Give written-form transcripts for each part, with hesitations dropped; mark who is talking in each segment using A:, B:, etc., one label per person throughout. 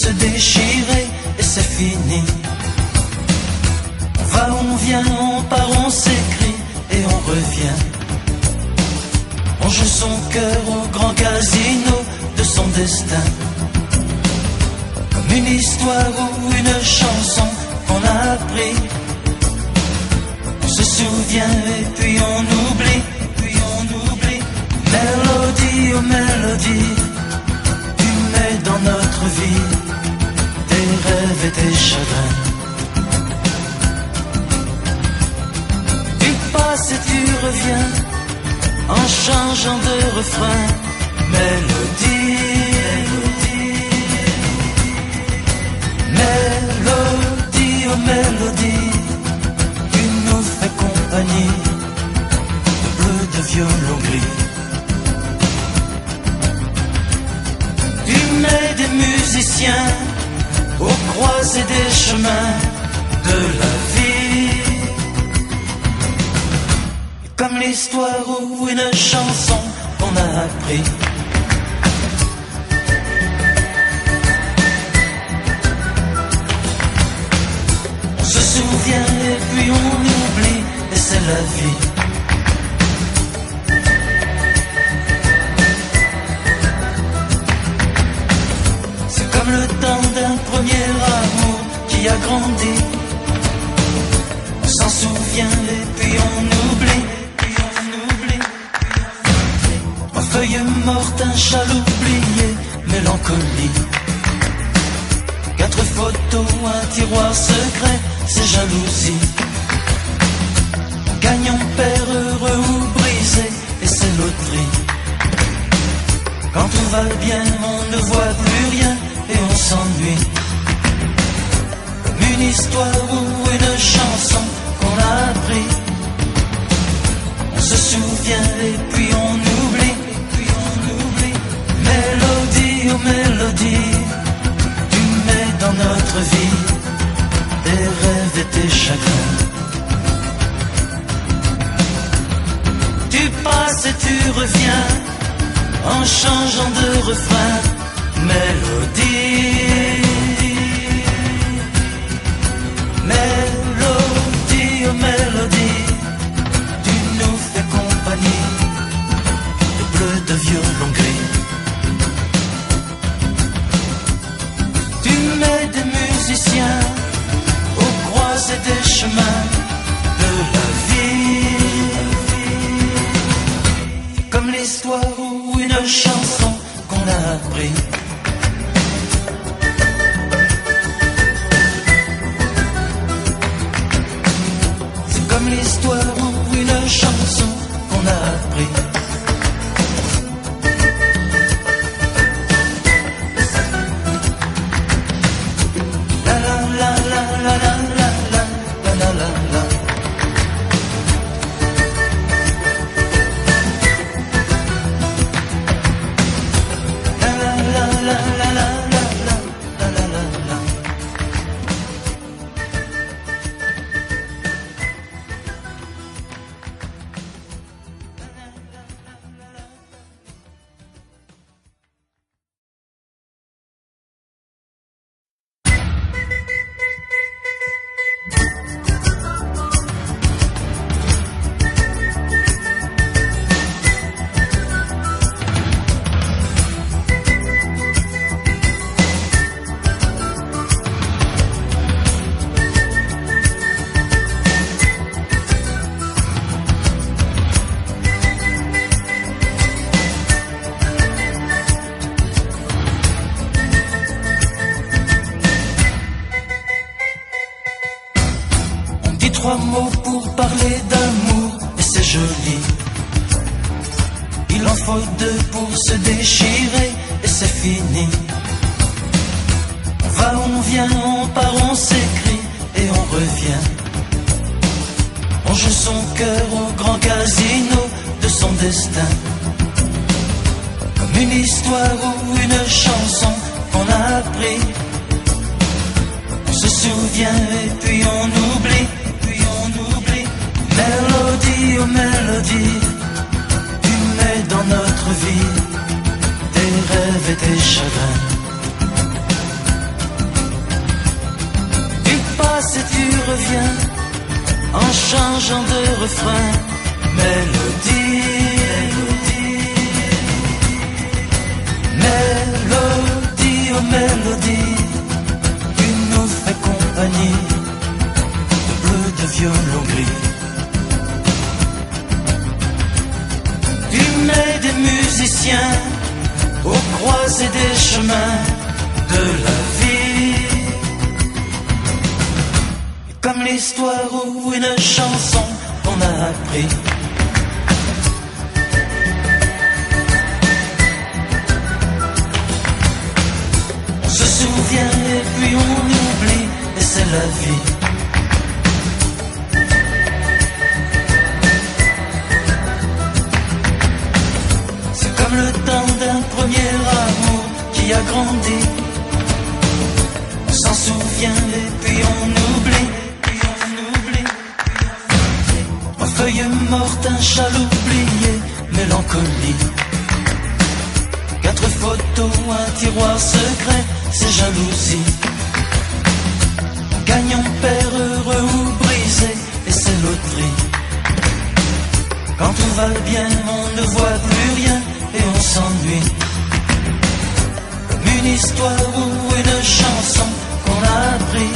A: se déchirer et c'est fini. On va, on vient, on part, on s'écrit et on revient. On joue son cœur au grand casino de son destin. Comme une histoire ou une chanson qu'on a appris. On se souvient et puis on oublie, Mélodie, oh mélodie, tu mets dans notre vie tes rêves et tes chagrins. Tu passes et tu reviens en changeant de refrain. Mélodie, mélodie, oh mélodie, tu nous fais compagnie de bleu, de violon gris. Tu mets des musiciens aux croisées des chemins de la vie. Comme l'histoire ou une chanson qu'on a appris. On se souvient et puis on oublie, et c'est la vie. C'est comme le temps d'un premier amour qui a grandi. On s'en souvient et puis on oublie. Feuille morte, un châle oublié, mélancolie. 4 photos, un tiroir secret, c'est jalousie. Gagnant, père, heureux ou brisé, et c'est loterie. Quand tout va bien, on ne voit plus rien et on s'ennuie. Comme une histoire ou une chanson qu'on a appris. On se souvient et puis on oublie. Mélodie, oh mélodie, tu mets dans notre vie tes rêves et tes chagrins. Tu passes et tu reviens en changeant de refrain. Mélodie, mélodie, oh mélodie, tu nous fais compagnie de bleu, de violon gris. Des musiciens aux croisées des chemins de la vie. Comme l'histoire ou une chanson qu'on a appris. C'est comme l'histoire ou une chanson qu'on a appris. Trois mots pour parler d'amour et c'est joli. Il en faut 2 pour se déchirer et c'est fini. On va, on vient, on part, on s'écrit et on revient. On joue son cœur au grand casino de son destin. Comme une histoire ou une chanson qu'on a appris. On se souvient et puis on oublie. Mélodie, oh mélodie, tu mets dans notre vie tes rêves et tes chagrins. passes et tu reviens en changeant de refrain. Mélodie, mélodie, oh mélodie, tu nous fais compagnie de bleu, de violon gris. Tu mets des musiciens aux croisées des chemins de la vie. Comme l'histoire ou une chanson qu'on a appris. On se souvient et puis on oublie, et c'est la vie. C'est comme le temps d'un premier amour qui a grandi. On s'en souvient et puis on oublie. Feuille morte, un châle oublié, mélancolie. 4 photos, un tiroir secret, c'est jalousie. Gagnant, perd, heureux ou brisé, et c'est loterie. Quand tout va bien, on ne voit plus rien et on s'ennuie. Comme une histoire ou une chanson qu'on a appris.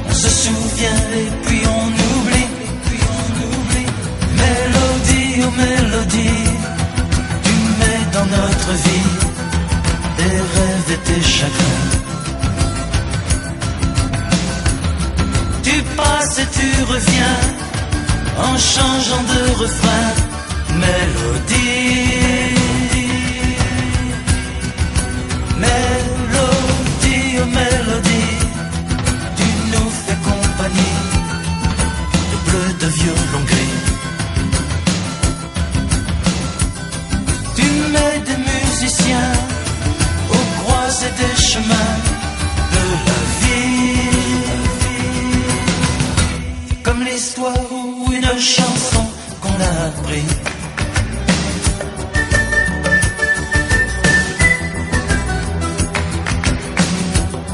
A: On se souvient et puis on oublie. Mélodie, oh mélodie, tu mets dans notre vie tes rêves et tes chagrins. Tu passes et tu reviens en changeant de refrain. Mélodie, mélodie, oh mélodie, tu nous fais compagnie de bleu, de violon gris. Des musiciens aux croisées des chemins de la vie. Comme l'histoire ou une chanson qu'on a appris.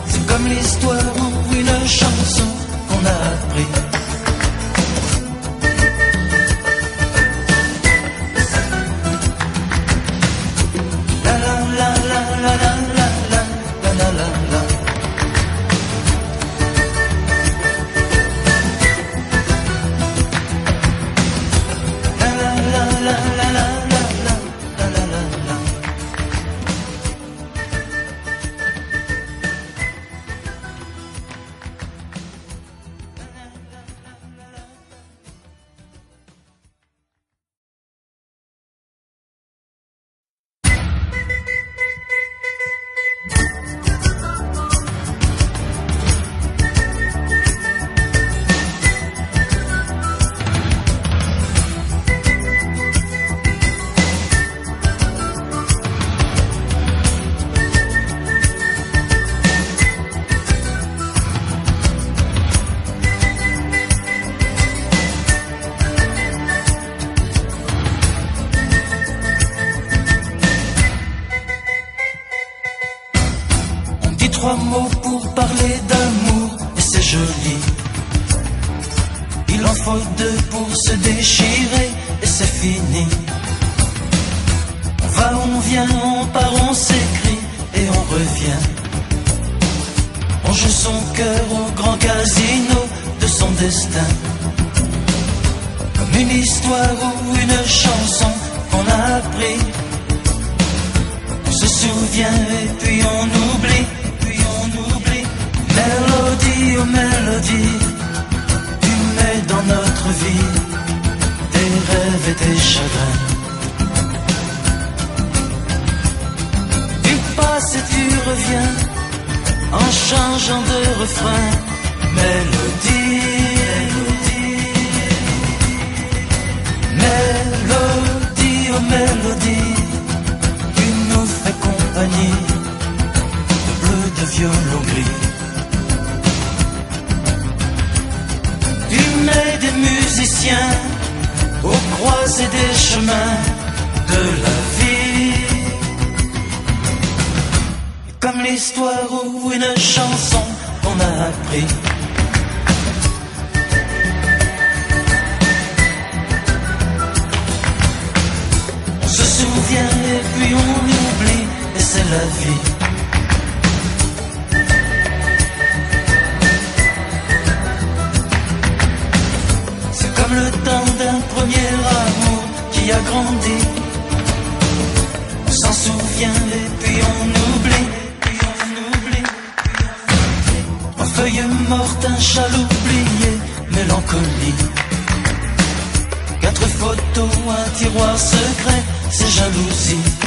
A: C'est comme l'histoire ou une chanson qu'on a appris. Trois mots pour parler d'amour et c'est joli. Il en faut 2 pour se déchirer et c'est fini. On va, on vient, on part, on s'écrit et on revient. On joue son cœur au grand casino de son destin. Comme une histoire ou une chanson qu'on a appris. On se souvient et puis on oublie. Mélodie, oh mélodie, tu mets dans notre vie tes rêves et tes chagrins. Tu passes et tu reviens en changeant de refrain. Mélodie, mélodie, oh mélodie, tu nous fais compagnie de bleu, de violon gris. Des musiciens aux croisées des chemins de la vie. Comme l'histoire ou une chanson qu'on a appris. On se souvient et puis on oublie, et c'est la vie. C'est comme le temps d'un premier amour qui a grandi. On s'en souvient et puis on oublie, en feuille morte, un châle oublié, mélancolie. 4 photos, un tiroir secret, c'est jalousie.